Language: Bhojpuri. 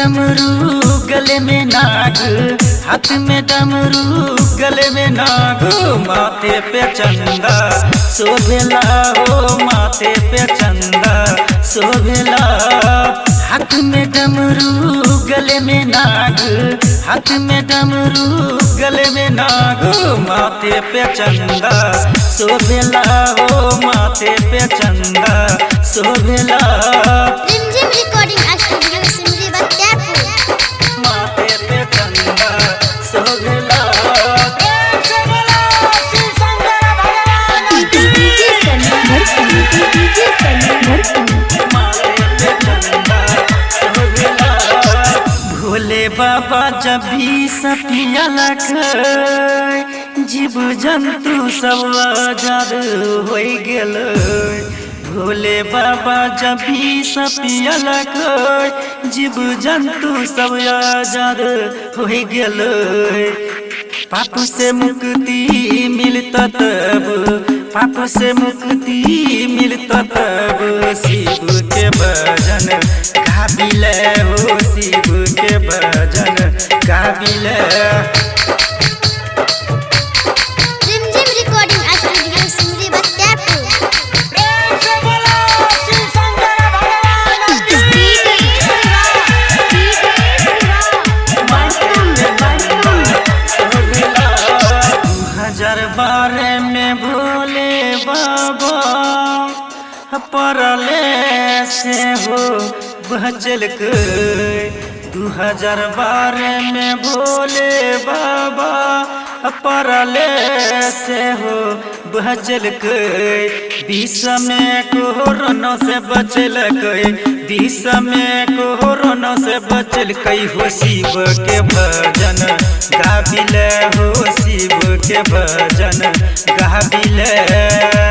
डमरू गले में नाग, हाथ में डमरू गले में नाग, माथे पे चंदा शोभेला हो, माथे पे चंदा शोभेला। हाथ में डमरू गले में नाग, हाथ में डमरू गले में नाग, माथे पे चंदा शोभेला हो, माथे पे चंदा शोभेला। रिमझिम रिकॉर्डिंग स्टूडियो सिमरी बख्तियारपुर। माथे पे चंदा शोभेला। भोले बाबा जब भी सपिया लखै, जीव जंतु सब आजाद हो गेल। भोले बाबा जब भी सपिया लखै, जीव जंतु सब आजाद हो गेल। पाप से मुक्ति मिलता तब, पाप से मुक्ति मिलता तब, शिव के भजन गाबिले हो, शिव के भजन गाबिले। रिमझिम रिकॉर्डिंग स्टूडियो सिमरी बख्तियारपुर। बारे में भोले बाबा परले से हो बचल के। 2012 में भोले बाबा परले से हो बचल के। 20 में कोरोना से बचल के, 20 में कोरोना से बचल के। हो शिव के भजन गाबिले हो, शिव के भजन गाबिले।